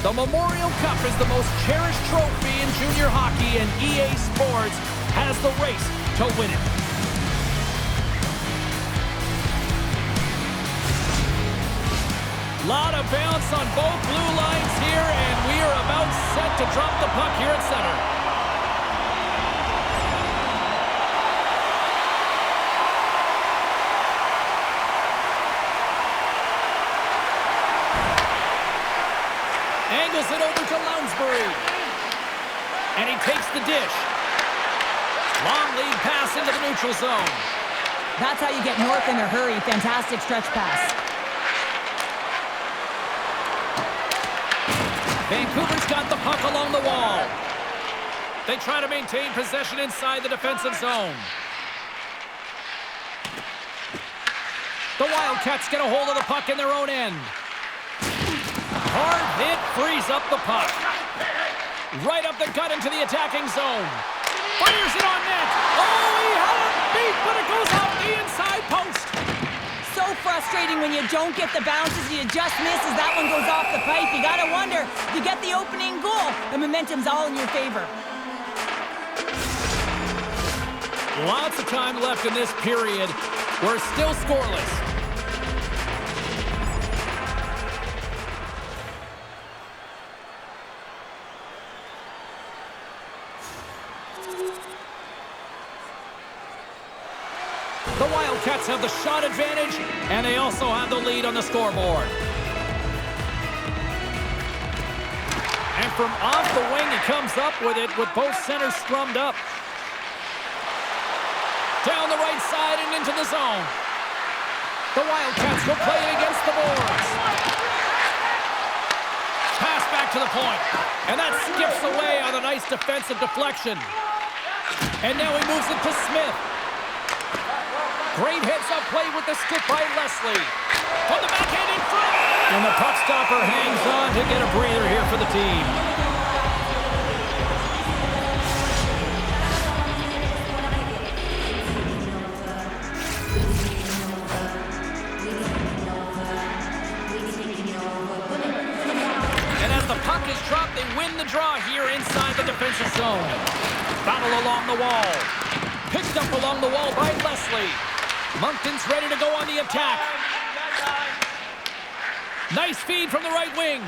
The Memorial Cup is the most cherished trophy in junior hockey, and EA Sports has the race to win it. Lot of bounce on both blue lines here, and we are about set to drop the puck here at center. Angles it over to Lounsbury. And he takes the dish. Long lead pass into the neutral zone. That's how you get north in a hurry. Fantastic stretch pass. Vancouver's got the puck along the wall. They try to maintain possession inside the defensive zone. The Wildcats get a hold of the puck in their own end. Hard hit frees up the puck. Right up the gut into the attacking zone. Fires it on net. Oh, he had it beat, but it goes off the inside post. So frustrating when you don't get the bounces. You just miss as that one goes off the pipe. You gotta wonder, you get the opening goal. The momentum's all in your favor. Lots of time left in this period. We're still scoreless. The Wildcats have the shot advantage, and they also have the lead on the scoreboard. And from off the wing, he comes up with it with both centers scrummed up. Down the right side and into the zone. The Wildcats will play it against the boards. Pass back to the point. And that skips away on a nice defensive deflection. And now he moves it to Smith. Great heads-up play with the stick by Leslie. On the backhand in front. And the puck stopper hangs on to get a breather here for the team. And as the puck is dropped, they win the draw here inside the defensive zone. Battle along the wall. Picked up along the wall by Leslie. Moncton's ready to go on the attack. Nice feed from the right wing.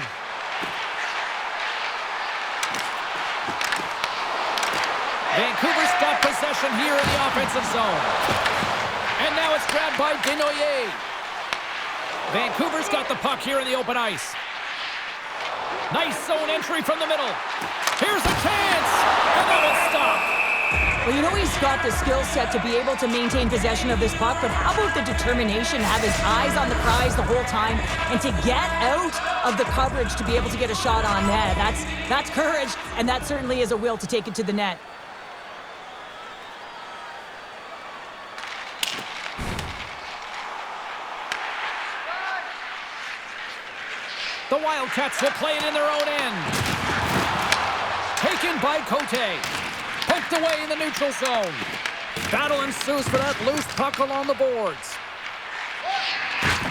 Vancouver's got possession here in the offensive zone. And now it's grabbed by Desnoyers. Vancouver's got the puck here in the open ice. Nice zone entry from the middle. Here's a chance. And that will stop. Well, you know he's got the skill set to be able to maintain possession of this puck, but how about the determination to have his eyes on the prize the whole time and to get out of the coverage to be able to get a shot on net? That's courage, and that certainly is a will to take it to the net. The Wildcats will play it in their own end. Taken by Cote. Poked away in the neutral zone. Battle ensues for that loose puck along the boards.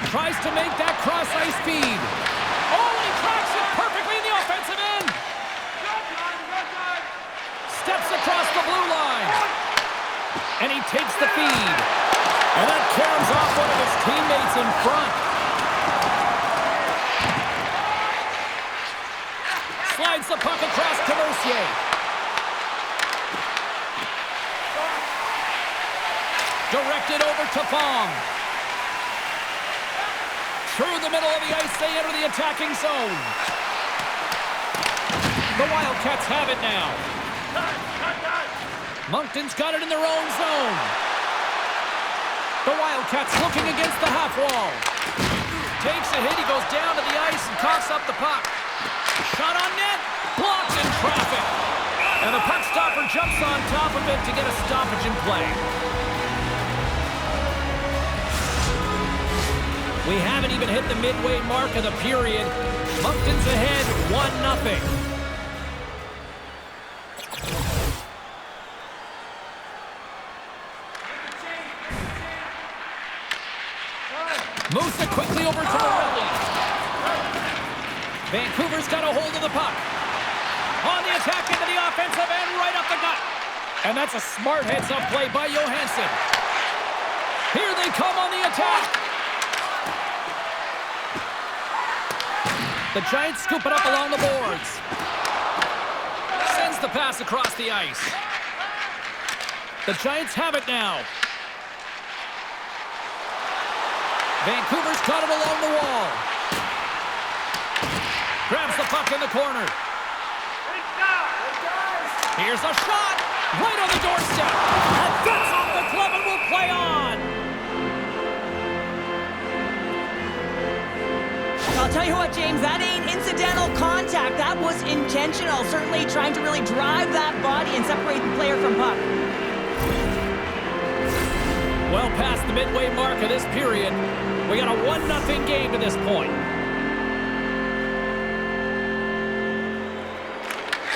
Tries to make that cross-ice feed. Oh, he cracks it perfectly in the offensive end. Steps across the blue line. And he takes the feed. And that caroms off one of his teammates in front. Slides the puck across to Mercier. Directed over to Fong. Through the middle of the ice, they enter the attacking zone. The Wildcats have it now. Moncton's got it in their own zone. The Wildcats looking against the half wall. Takes a hit, he goes down to the ice and coughs up the puck. Shot on net, blocked in traffic. And the puck stopper jumps on top of it to get a stoppage in play. We haven't even hit the midway mark of the period. Moncton's ahead 1-0. Moves it quickly over to Morelli. Vancouver's got a hold of the puck. On the attack into the offensive end, right up the gut. And that's a smart heads-up play by Johansson. Here they come on the attack. The Giants scoop it up along the boards. Sends the pass across the ice. The Giants have it now. Vancouver's got it along the wall. Grabs the puck in the corner. Here's a shot. Right on the doorstep. And that's off the glove and will play on. I'll tell you what, James, that ain't incidental contact. That was intentional. Certainly trying to really drive that body and separate the player from puck. Well past the midway mark of this period. We got a 1-0 game to this point.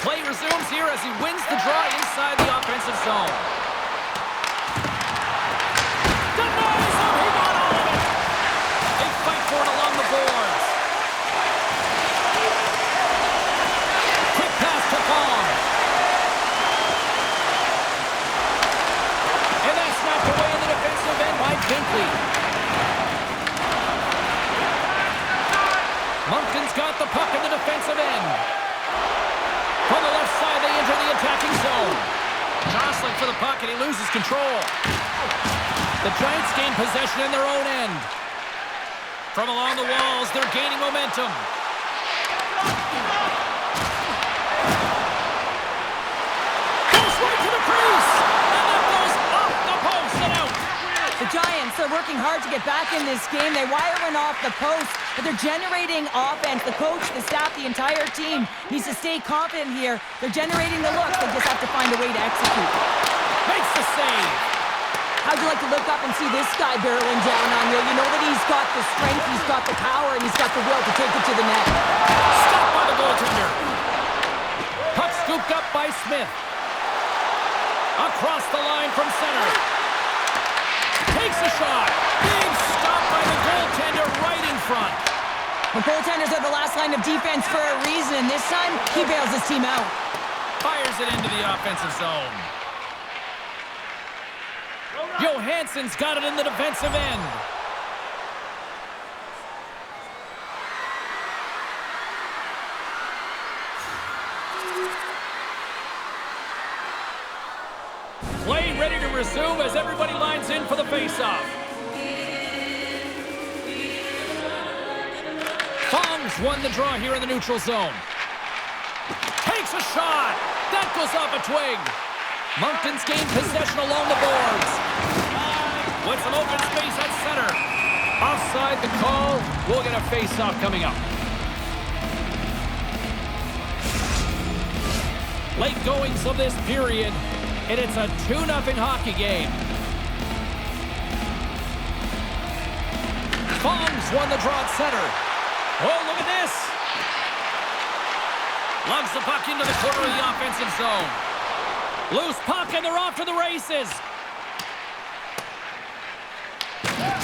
Play resumes here as he wins the draw inside the offensive zone. Denies him! He got all of it! They fight for it along the boards. Quick pass to Fong. And that's knocked away in the defensive end by Binkley. Moncton's got the puck in the defensive end. From the left side, they enter the attacking zone. Jostling for the puck, and he loses control. The Giants gain possession in their own end. From along the walls, they're gaining momentum. Goes right to the crease, and that goes off the post and out. The Giants are working hard to get back in this game. They wire in off the post, but they're generating offense. The coach, the staff, the entire team needs to stay confident here. They're generating the looks. They just have to find a way to execute. Makes the save. How'd you like to look up and see this guy barreling down on you? You know that he's got the strength, he's got the power, and he's got the will to take it to the net. Stopped by the goaltender. Puck scooped up by Smith. Across the line from center. Takes a shot. Big stop by the goaltender right in front. The goaltenders are the last line of defense for a reason. This time, he bails his team out. Fires it into the offensive zone. Johansson's got it in the defensive end. Play ready to resume as everybody lines in for the faceoff. Fong's won the draw here in the neutral zone. Takes a shot. That goes off a twig. Moncton's gained possession along the boards. With some open space at center. Offside the call. We'll get a face-off coming up. Late goings of this period, and it's a 2-0 hockey game. Fong's won the draw at center. Oh, look at this. Lugs the puck into the corner of the offensive zone. Loose puck, and they're off to the races.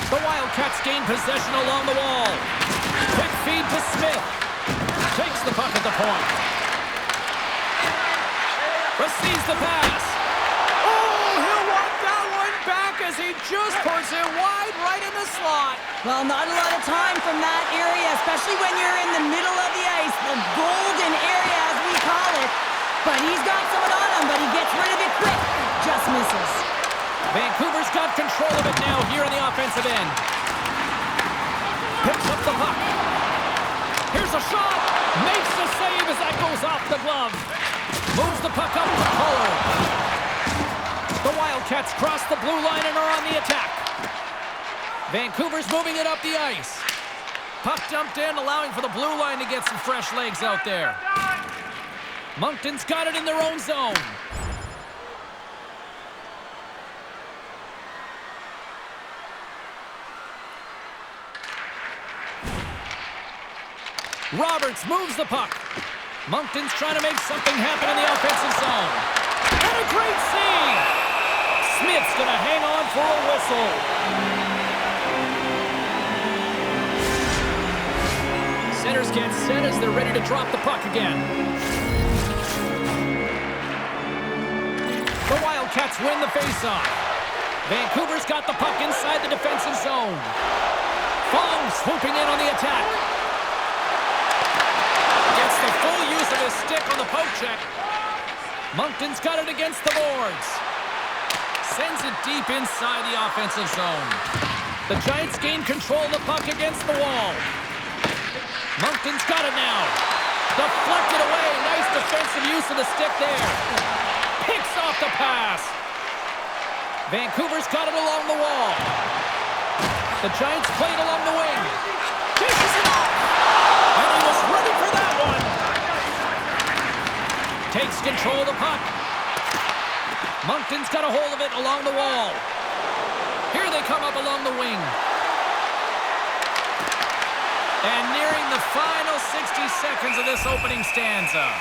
The Wildcats gain possession along the wall. Quick feed to Smith. Takes the puck at the point. Receives the pass. Oh, he'll want that one back as he just puts it wide right in the slot. Well, not a lot of time from that area, especially when you're in the middle of the ice, the golden area as we call it. But he's got someone on him, but he gets rid of it quick. Just misses. Vancouver's got control of it now here in the offensive end. Picks up the puck. Here's a shot. Makes the save as that goes off the glove. Moves the puck up the collar. The Wildcats cross the blue line and are on the attack. Vancouver's moving it up the ice. Puck dumped in, allowing for the blue line to get some fresh legs out there. Moncton's got it in their own zone. Roberts moves the puck. Moncton's trying to make something happen in the offensive zone. And a great save! Smith's going to hang on for a whistle. Centers Goaltenders get set as they're ready to drop the puck again. The Wildcats win the faceoff. Vancouver's got the puck inside the defensive zone. Fong swooping in on the attack. Gets the full use of his stick on the poke check. Moncton's got it against the boards. Sends it deep inside the offensive zone. The Giants gain control of the puck against the wall. Moncton's got it now. Deflected away. Nice defensive use of the stick there. Picks off the pass. Vancouver's got it along the wall. The Giants play it along the wing. Dishes it off. And he was ready for that one. Takes control of the puck. Moncton's got a hold of it along the wall. Here they come up along the wing. And nearing the final 60 seconds of this opening stanza.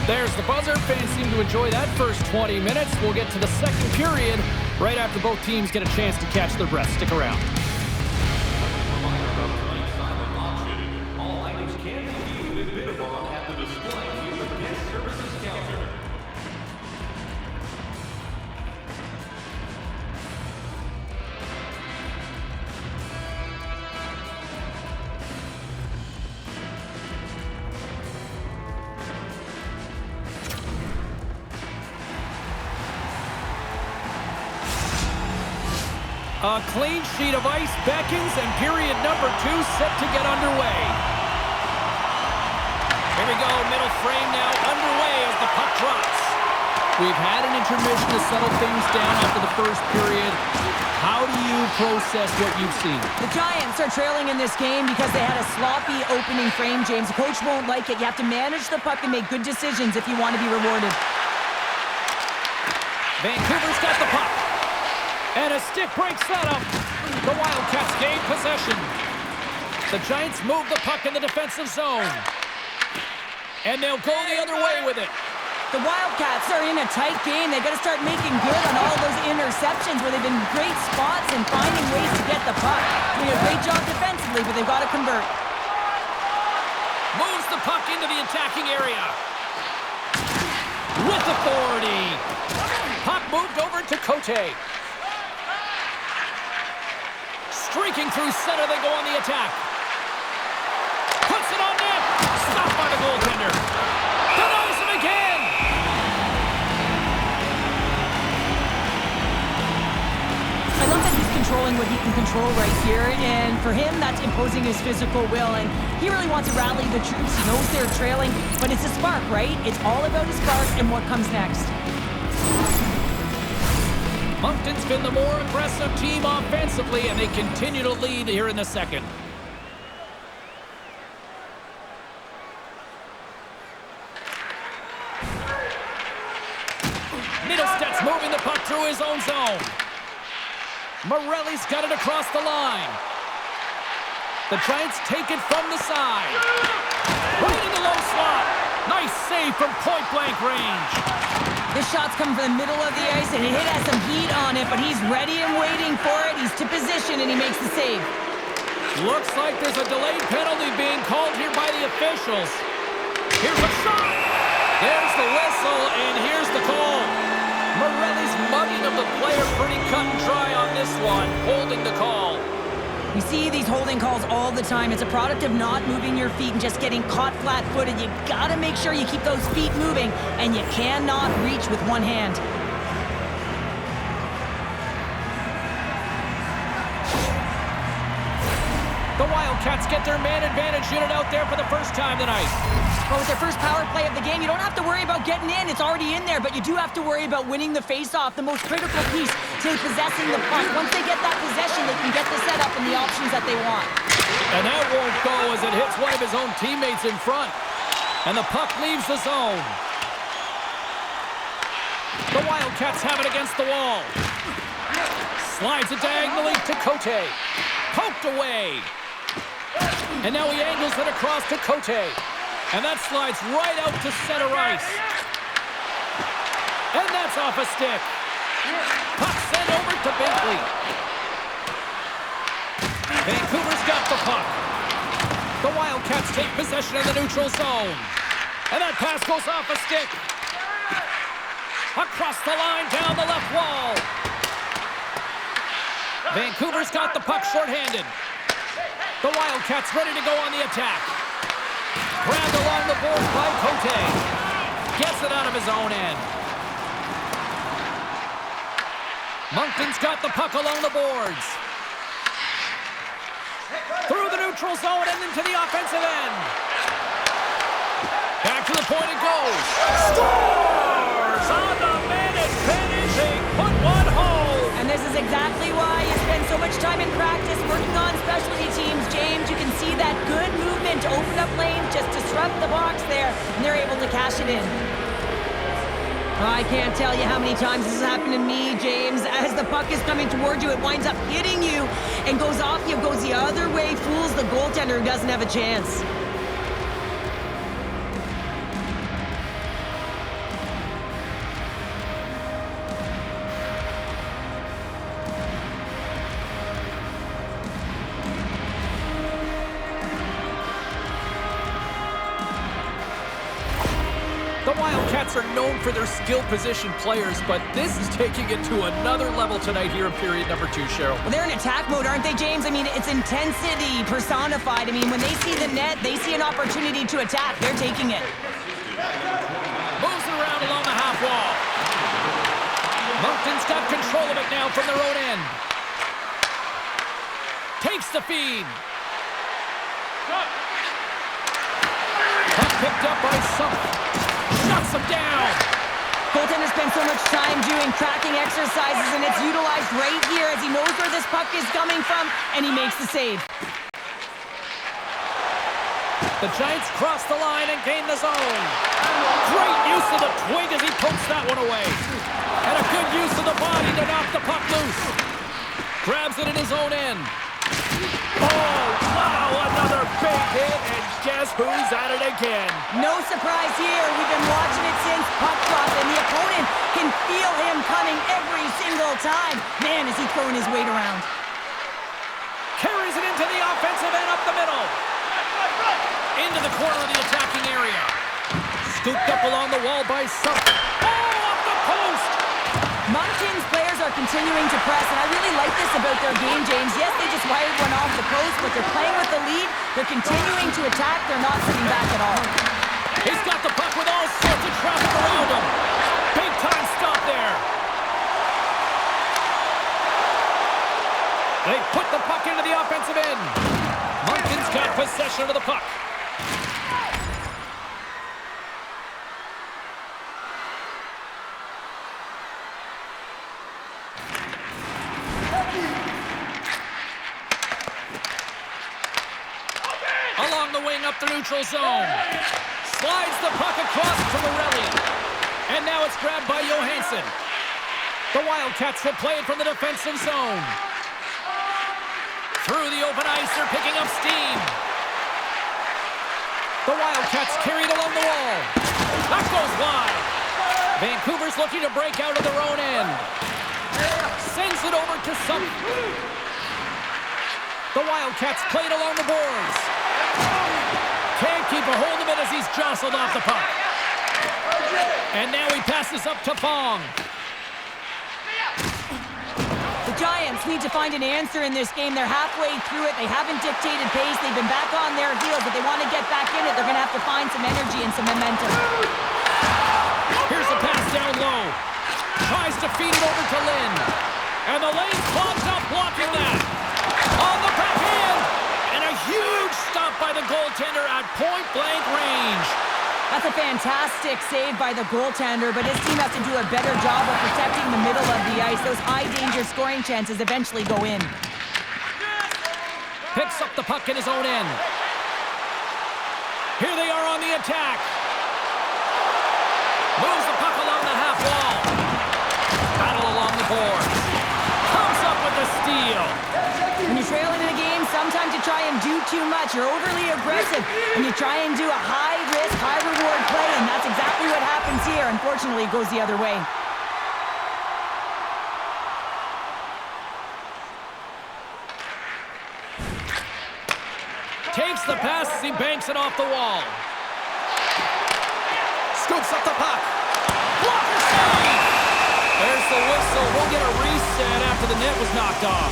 There's the buzzer. Fans seem to enjoy that first 20 minutes. We'll get to the second period right after both teams get a chance to catch their breath. Stick around. A clean sheet of ice beckons, and period number 2 set to get underway. Here we go, middle frame now underway as the puck drops. We've had an intermission to settle things down after the first period. How do you process what you've seen? The Giants are trailing in this game because they had a sloppy opening frame, James. The coach won't like it. You have to manage the puck and make good decisions if you want to be rewarded. Vancouver's got the puck. And a stick breaks that up. The Wildcats gain possession. The Giants move the puck in the defensive zone. And they'll go the other way with it. The Wildcats are in a tight game. They've got to start making good on all those interceptions where they've been great spots and finding ways to get the puck. Doing a great job defensively, but they've got to convert. Moves the puck into the attacking area. With authority. Puck moved over to Cote. Streaking through center, they go on the attack. Puts it on net. Stopped by the goaltender. Denies him again. I love that he's controlling what he can control right here, and for him, that's imposing his physical will, and he really wants to rally the troops. He knows they're trailing, but it's a spark, right? It's all about a spark and what comes next. Moncton's been the more aggressive team offensively, and they continue to lead here in the second. Middlestead's moving the puck through his own zone. Morelli's got it across the line. The Giants take it from the side. Right in the low slot. Nice save from point-blank range. This shot's coming from the middle of the ice, and it has some heat on it, but he's ready and waiting for it. He's to position, and he makes the save. Looks like there's a delayed penalty being called here by the officials. Here's a shot. There's the whistle, and here's the call. Morelli's mugging of the player pretty cut and dry on this one, holding the call. We see these holding calls all the time. It's a product of not moving your feet and just getting caught flat-footed. You gotta make sure you keep those feet moving, and you cannot reach with one hand. The Wildcats get their man advantage unit out there for the first time tonight. Well, with their first power play of the game, you don't have to worry about getting in. It's already in there, but you do have to worry about winning the face-off, the most critical piece to possessing the puck. Once they get that possession, they can get the setup and the options that they want. And that won't go as it hits one of his own teammates in front. And the puck leaves the zone. The Wildcats have it against the wall. Slides it diagonally to Cote. Poked away. And now he angles it across to Cote. And that slides right out to center ice. And that's off a stick. Puck sent over to Binkley. Vancouver's got the puck. The Wildcats take possession of the neutral zone. And that pass goes off a stick. Across the line, down the left wall. Vancouver's got the puck shorthanded. The Wildcats ready to go on the attack. Grabbed along the boards by Cote. Gets it out of his own end. Moncton's got the puck along the boards. Through the neutral zone and into the offensive end. Back to the point it goes. Scores on the minute finish. They put one home. And this is exactly why you spend so much time in practice working on specialty teams, James. You can see that good movement to open up lanes, just disrupt the box there, and they're able to cash it in. I can't tell you how many times this has happened to me, James. As the puck is coming towards you, it winds up hitting you and goes off you, goes the other way, fools the goaltender who doesn't have a chance. The Wildcats are known for their skilled position players, but this is taking it to another level tonight here in period number 2, Cheryl. Well, they're in attack mode, aren't they, James? I mean, it's intensity personified. I mean, when they see the net, they see an opportunity to attack. They're taking it. Moves it around along the half wall. Moncton's got control of it now from their own end. Takes the feed. Puck picked up by Summit. Shuts him down. Goaltender spends so much time doing tracking exercises, and it's utilized right here as he knows where this puck is coming from, and he makes the save. The Giants cross the line and gain the zone. Great use of the twig as he pokes that one away. And a good use of the body to knock the puck loose. Grabs it in his own end. Oh, wow, another big hit, and guess who's at it again? No surprise here. We've been watching it since puck drop, and the opponent can feel him coming every single time. Man, is he throwing his weight around. Carries it into the offensive end up the middle. Into the corner of the attacking area. Scooped up along the wall by Summit. Oh, up the post! Moncton's players are continuing to press, and I really like this about their game, James. Yes, they just wired one off the post, but they're playing with the lead. They're continuing to attack. They're not sitting back at all. He's got the puck with all sorts of traffic around him. Big time stop there. They put the puck into the offensive end. Moncton's got possession of the puck. Along the wing up the neutral zone. Slides the puck across to Morelli. And now it's grabbed by Johansson. The Wildcats will play it from the defensive zone. Through the open ice, they're picking up steam. The Wildcats carry it along the wall. That goes wide. Vancouver's looking to break out of their own end. Sends it over to Summit. The Wildcats play it along the boards. Can't keep a hold of it as he's jostled off the puck. And now he passes up to Fong. The Giants need to find an answer in this game. They're halfway through it. They haven't dictated pace. They've been back on their heels, but they want to get back in it. They're going to have to find some energy and some momentum. Here's the pass down low. Tries to feed it over to Lynn. And the lane's clogged up, blocking that. On the backhand. And a huge stop by the goaltender at point-blank range. That's a fantastic save by the goaltender, but his team has to do a better job of protecting the middle of the ice. Those high-danger scoring chances eventually go in. Picks up the puck in his own end. Here they are on the attack. Moves the puck along the half wall. Battle along the boards. Comes up with the steal. When you're trailing in a game, sometimes you try and do too much. You're overly aggressive, and you try and do a high-risk, high-reward play, and that's exactly what happens here. Unfortunately, it goes the other way. Takes the pass as he banks it off the wall. Scoops up the puck. Blocker save! There's the whistle. We'll get a reset after the net was knocked off.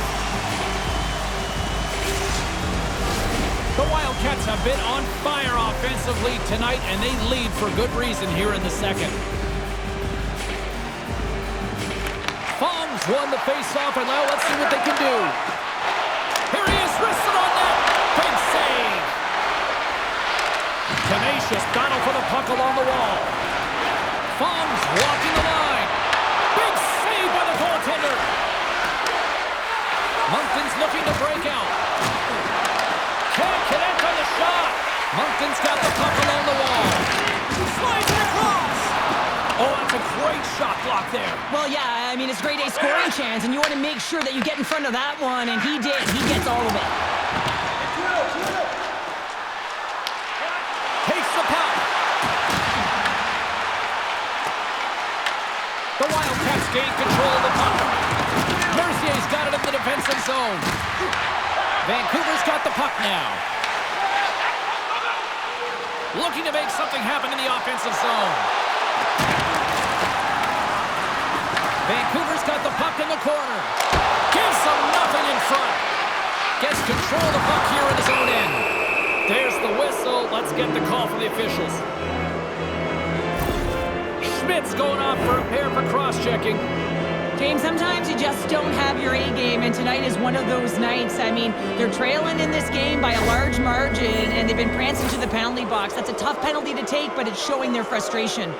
The Wildcats have been on fire offensively tonight, and they lead for good reason here in the second. Fong's won the face-off, and now let's see what they can do. Here he is, wristed on net. Big save. Tenacious battle for the puck along the wall. Fong's walking the line. Big save by the goaltender. Moncton's looking to break out. Can't connect on the shot. Moncton's got the puck along the wall. Slides it across. Oh, that's a great shot block there. Well, yeah, I mean, it's a grade A scoring chance, and you want to make sure that you get in front of that one, and he did. He gets all of it. Takes the puck. The Wildcats gain control of the puck. Mercier's got it in the defensive zone. Vancouver's got the puck now. Looking to make something happen in the offensive zone. Vancouver's got the puck in the corner. Gives them nothing in front. Gets control of the puck here in his own end. There's the whistle. Let's get the call from the officials. Schmidt's going off for a pair for cross-checking. James, sometimes you just don't have your A game, and tonight is one of those nights. I mean, they're trailing in this game by a large margin, and they've been prancing to the penalty box. That's a tough penalty to take, but it's showing their frustration.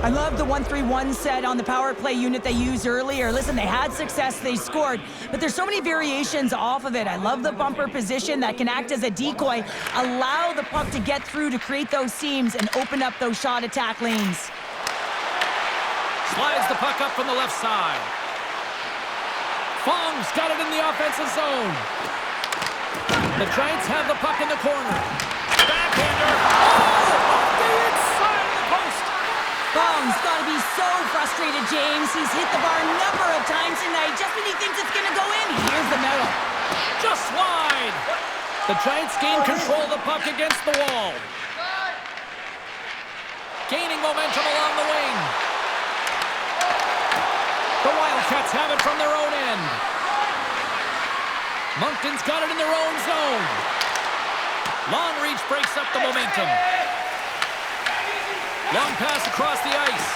I love the 1-3-1 set on the power play unit they used earlier. Listen, they had success, they scored, but there's so many variations off of it. I love the bumper position that can act as a decoy, allow the puck to get through to create those seams and open up those shot attack lanes. Slides the puck up from the left side. Fong's got it in the offensive zone. The Giants have the puck in the corner. Backhander. Oh! The inside of the post. Fong's got to be so frustrated, James. He's hit the bar a number of times tonight. Just when he thinks it's going to go in, here's the medal. Just wide. The Giants gain control of the puck against the wall. Gaining momentum along the wing. The Wildcats have it from their own end. Moncton's got it in their own zone. Long reach breaks up the momentum. Long pass across the ice.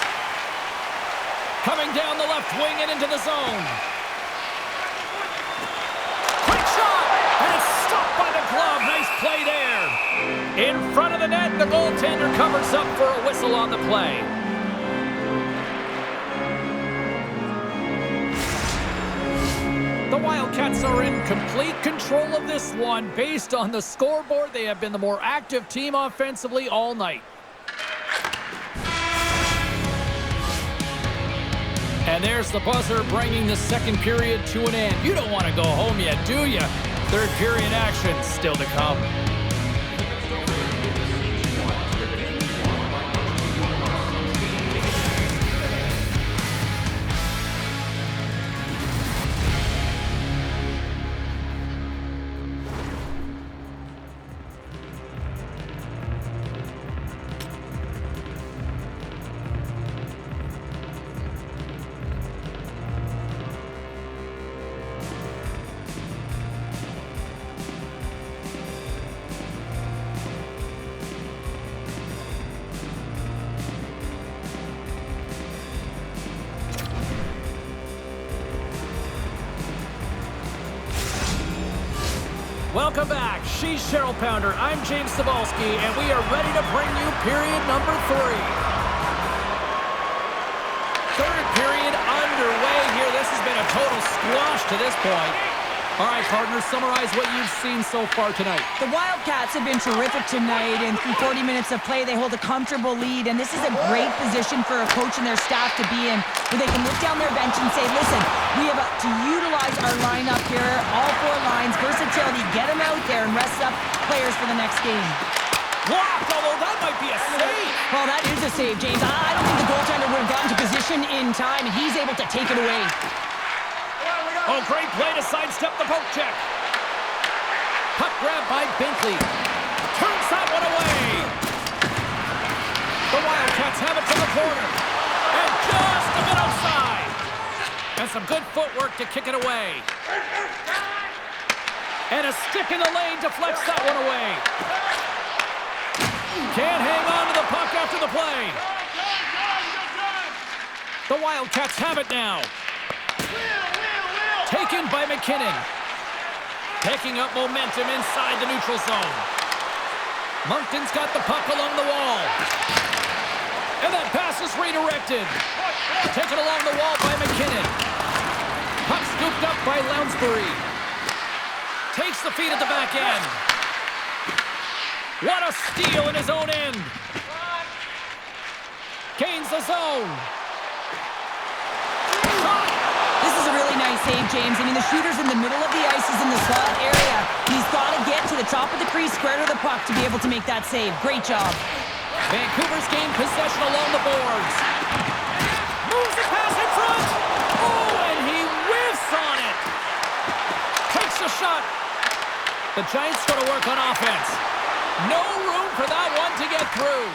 Coming down the left wing and into the zone. Quick shot! And it's stopped by the glove. Nice play there. In front of the net, the goaltender covers up for a whistle on the play. The Wildcats are in complete control of this one. Based on the scoreboard, they have been the more active team offensively all night. And there's the buzzer bringing the second period to an end. You don't want to go home yet, do you? Third period action still to come. Welcome back. She's Cheryl Pounder. I'm James Cebulski, and we are ready to bring you period number 3. Third period underway here. This has been a total squash to this point. All right, partners, summarize what you've seen so far tonight. The Wildcats have been terrific tonight, and through 40 minutes of play, they hold a comfortable lead, and this is a great position for a coach and their staff to be in, where they can look down their bench and say, listen, we have to utilize our lineup here, all 4 lines, versatility, get them out there and rest up players for the next game. Blocked, although that might be a save. Well, that is a save, James. I don't think the goaltender would have gotten to position in time, and he's able to take it away. We got Oh, great play to sidestep the poke check. Puck grab by Binkley. Turns that one away. The Wildcats have it from the corner. And just a bit outside. And some good footwork to kick it away. And a stick in the lane deflects that one away. Can't hang on to the puck after the play. The Wildcats have it now. Taken by McKinnon. Picking up momentum inside the neutral zone. Moncton's got the puck along the wall. And that pass is redirected. Taken along the wall by McKinnon. Puck scooped up by Lounsbury. Takes the feed at the back end. What a steal in his own end. Gains the zone. This is a really nice save, James. I mean, the shooter's in the middle of the ice, is in the slot area. He's got to get to the top of the crease, square to the puck to be able to make that save. Great job. Vancouver's gained possession along the boards. Moves the pass in front. Oh, and he whiffs on it. Takes a shot. The Giants going to work on offense. No room for that one to get through.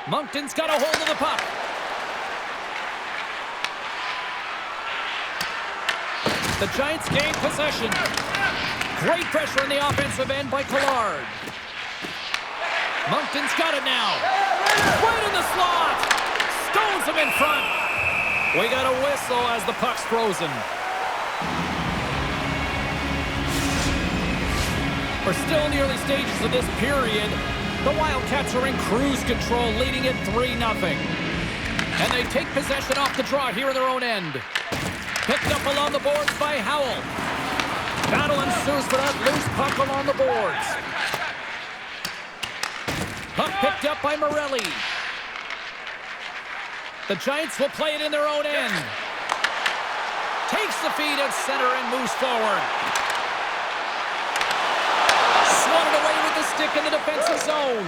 Moncton's got a hold of the puck. The Giants gain possession. Great pressure on the offensive end by Collard. Moncton's got it now. Right in the slot. Stones him in front. We got a whistle as the puck's frozen. We're still in the early stages of this period. The Wildcats are in cruise control, leading it 3-0. And they take possession off the draw here in their own end. Picked up along the boards by Howell. Battle ensues for that loose puck along the boards. Puck picked up by Morelli. The Giants will play it in their own end. Takes the feed at center and moves forward. Swatted away with the stick in the defensive zone.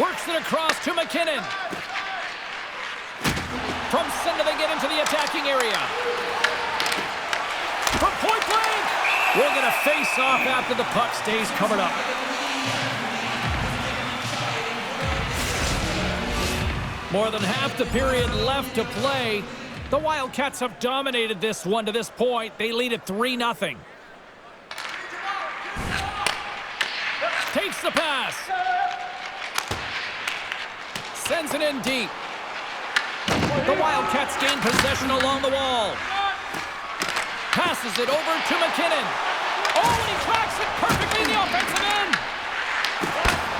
Works it across to McKinnon. From center they get into the attacking area. From point blank. We're going to face off after the puck stays covered up. More than half the period left to play. The Wildcats have dominated this one to this point. They lead it 3-0. Takes the pass. Sends it in deep. The Wildcats gain possession along the wall. Passes it over to McKinnon. Oh, and he tracks it perfectly in the offensive end.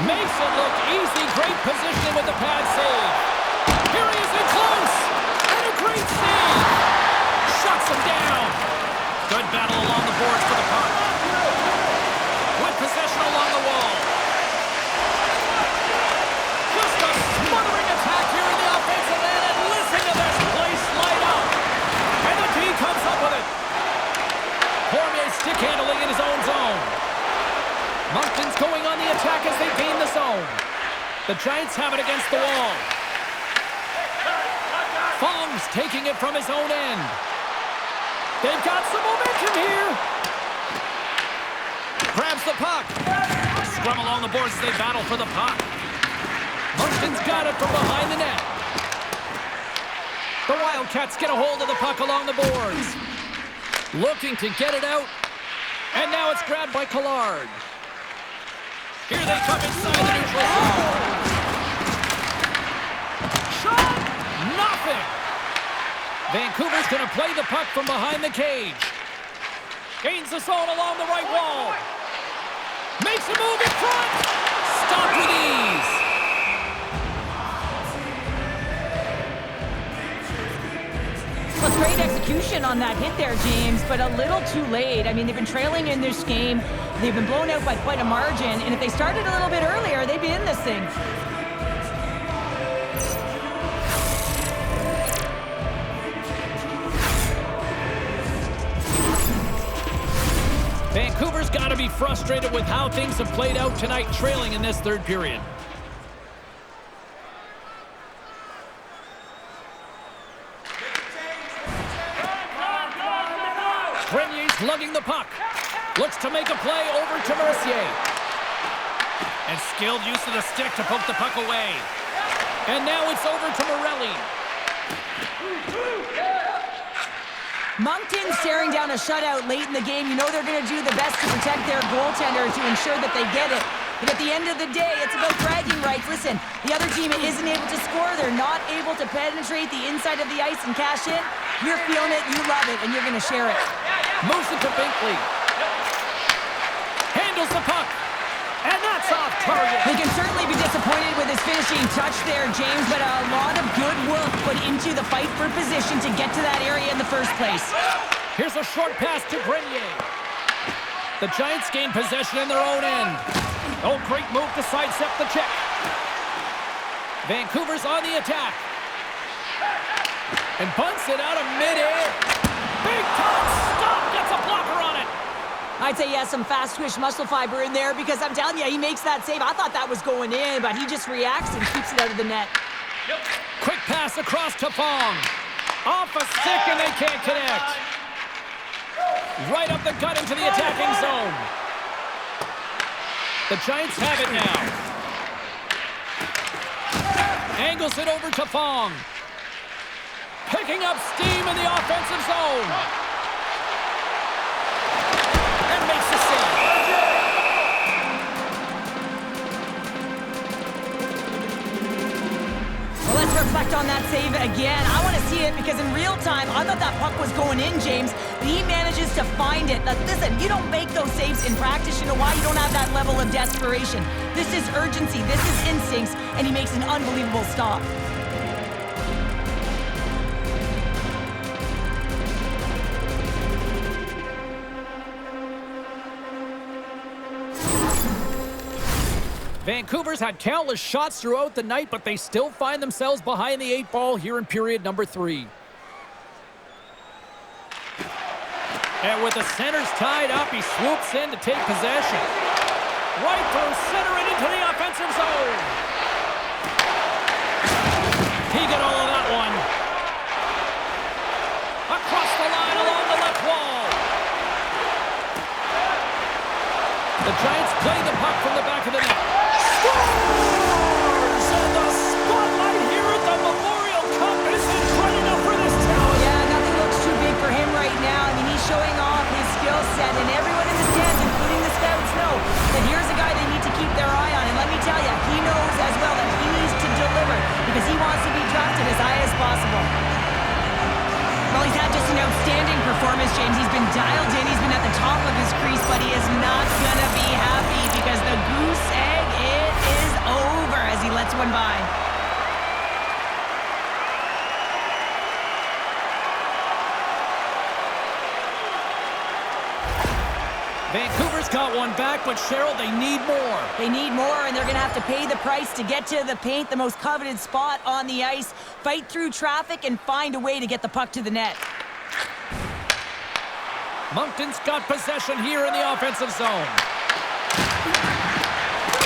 Makes it look easy. Great positioning with the pad save. Here he is in close. And a great save. Shuts him down. Good battle along the boards for the puck. With possession along the wall. Just a smothering attack here in the offensive end. And listen to this place light up. And the D comes up with it. Cormier stick handling in his own zone. Moncton's going on the attack as they gain the zone. The Giants have it against the wall. Fong's taking it from his own end. They've got some momentum here. Grabs the puck. Scrum along the boards as they battle for the puck. Moncton's got it from behind the net. The Wildcats get a hold of the puck along the boards. Looking to get it out. And now it's grabbed by Collard. Here they come inside the neutral zone. Shot! Nothing! Vancouver's going to play the puck from behind the cage. Gains the zone along the right wall. Makes a move in front. Stopped with ease. Well, great execution on that hit there, James, but a little too late. I mean, they've been trailing in this game. They've been blown out by quite a margin, and if they started a little bit earlier, they'd be in this thing. Vancouver's got to be frustrated with how things have played out tonight, trailing in this third period. Grenier's lugging the puck. Looks to make a play over to Mercier. And skilled use of the stick to poke the puck away. And now it's over to Morelli. Moncton staring down a shutout late in the game. You know they're going to do the best to protect their goaltender to ensure that they get it. But at the end of the day, it's about bragging rights. Listen, the other team isn't able to score. They're not able to penetrate the inside of the ice and cash in. You're feeling it, you love it, and you're going to share it. Moves it to Binkley. Handles the puck. And that's off target. He can certainly be disappointed with his finishing touch there, James, but a lot of good work put into the fight for position to get to that area in the first place. Here's a short pass to Grenier. The Giants gain possession in their own end. Oh, great move to sidestep the check. Vancouver's on the attack. And bunts it out of midair. Big time stop, gets a blocker on it. I'd say he has some fast twitch muscle fiber in there because I'm telling you, he makes that save. I thought that was going in, but he just reacts and keeps it out of the net. Quick pass across to Fong. Off a stick and they can't connect. Right up the gut into the attacking zone. The Giants have it now. Angles it over to Fong. Picking up steam in the offensive zone. And makes the save. Well, let's reflect on that save again. I want to see it because in real time, I thought that puck was going in, James, but he manages to find it. Now, listen, you don't make those saves in practice. You know why? You don't have that level of desperation. This is urgency. This is instincts, and he makes an unbelievable stop. Vancouver's had countless shots throughout the night, but they still find themselves behind the 8 ball here in period number 3. And with the centers tied up, he swoops in to take possession. Right through center and into the offensive zone. He got all of that one. Across the line along the left wall. The Giants play the puck from the back of the net. Scores! And the spotlight here at the Memorial Cup isn't bright enough for this talent. Yeah, nothing looks too big for him right now. I mean, he's showing off his skill set, and everyone in the stands, including the scouts, know that here's a guy they need to keep their eye on. And let me tell you, he knows as well that he needs to deliver because he wants to be drafted as high as possible. Well, he's had just an outstanding performance, James. He's been dialed in. He's been at the top of his crease, but he is not going to be happy because the goose egg, it is over as he lets one by. Vancouver's got one back, but Cheryl, they need more. They need more, and they're going to have to pay the price to get to the paint, the most coveted spot on the ice, fight through traffic, and find a way to get the puck to the net. Moncton's got possession here in the offensive zone.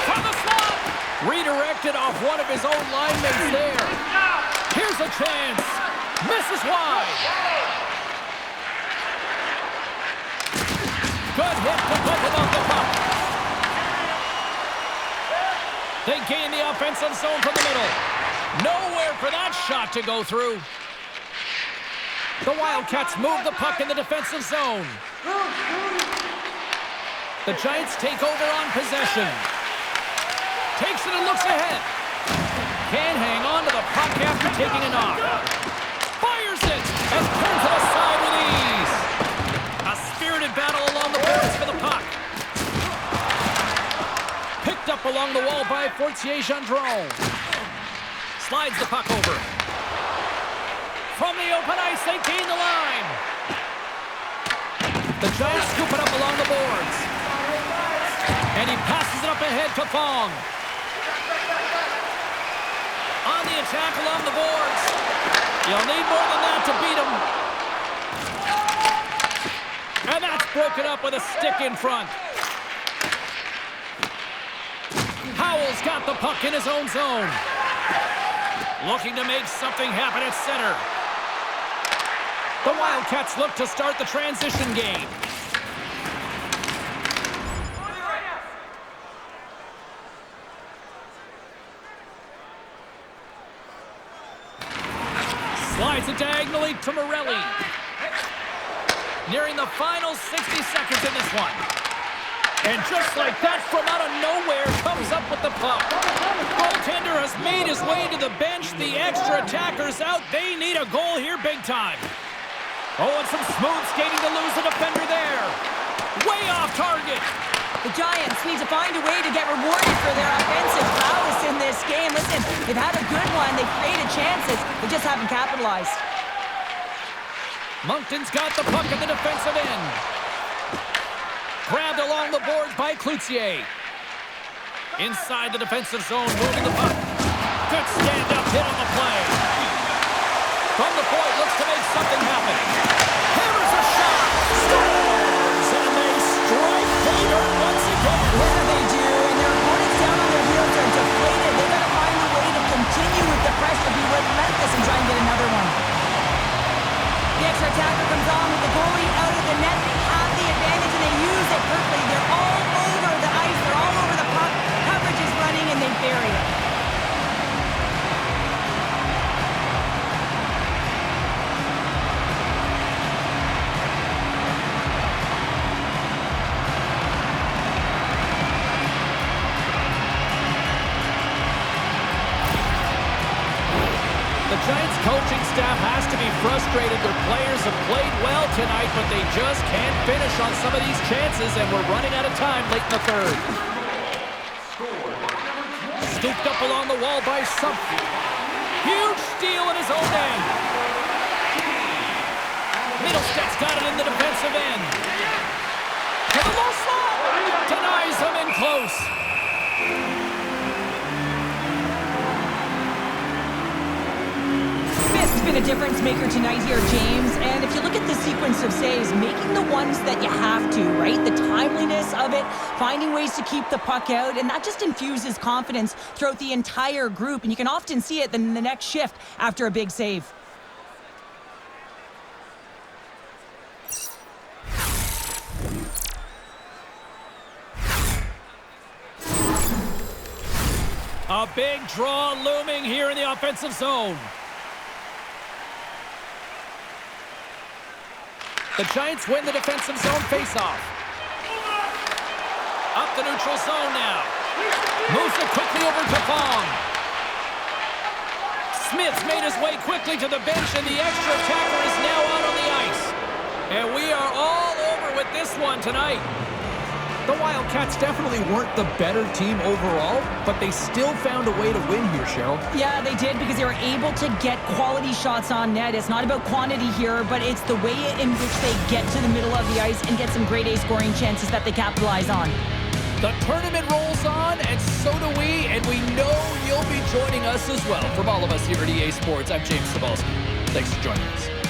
From the slot! Redirected off one of his own linemen there. Here's a chance. Misses wide. Good hit to put him off the puck. They gain the offensive zone from the middle. Nowhere for that shot to go through. The Wildcats move the puck in the defensive zone. The Giants take over on possession. Takes it and looks ahead. Can't hang on to the puck after taking a knock. Fires it and turns to the side with ease. A spirited battle along the boards for the puck. Picked up along the wall by Fortier-Gendron. Slides the puck over. From the open ice, they gain the line. The Giants scoop it up along the boards. And he passes it up ahead to Fong. On the attack along the boards. You'll need more than that to beat him. And that's broken up with a stick in front. Howell's got the puck in his own zone. Looking to make something happen at center. The Wildcats look to start the transition game. Slides it diagonally to Morelli. Nearing the final 60 seconds in this one. And just like that, from out of nowhere, comes up with the puck. Goaltender has made his way to the bench. The extra attacker's out. They need a goal here big time. Oh, and some smooth skating to lose the defender there. Way off target. The Giants need to find a way to get rewarded for their offensive prowess in this game. Listen, they've had a good one. They've created chances. They just haven't capitalized. Moncton's got the puck at the defensive end. Grabbed along the boards by Cloutier. Inside the defensive zone, moving the puck. Good stand-up hit on the play. From the point, looks to make something happen. Hammers a shot. Scores! And they strike Vader once again. Yeah, they do. And their opponents down on their heels are deflated. They've got to find a way to continue with the pressure, be relentless, and try and get another one. The extra attacker comes on with the goalie out of the net. They have the advantage, and they use it perfectly. They're all over the ice. They're all over the puck. Coverage is running, and they bury it. The Giants coaching staff has to be frustrated. Their players have played well tonight, but they just can't finish on some of these chances, and we're running out of time late in the third. Scooped up along the wall by Sumph. Huge steal in his own end. Middlestead's got it in the defensive end. To the low slot. Denies him in close. Smith's been a difference maker tonight here, James. And if you look at the sequence of saves, making the ones that you have to, right? The timeliness of it, finding ways to keep the puck out, and that just infuses confidence throughout the entire group. And you can often see it in the next shift after a big save. A big draw looming here in the offensive zone. The Giants win the defensive zone faceoff. Up the neutral zone now. Moves it quickly over to Fong. Smith's made his way quickly to the bench, and the extra attacker is now out on the ice. And we are all over with this one tonight. The Wildcats definitely weren't the better team overall, but they still found a way to win here, Cheryl. Yeah, they did, because they were able to get quality shots on net. It's not about quantity here, but it's the way in which they get to the middle of the ice and get some grade A scoring chances that they capitalize on. The tournament rolls on, and so do we, and we know you'll be joining us as well. From all of us here at EA Sports, I'm James Cebulski. Thanks for joining us.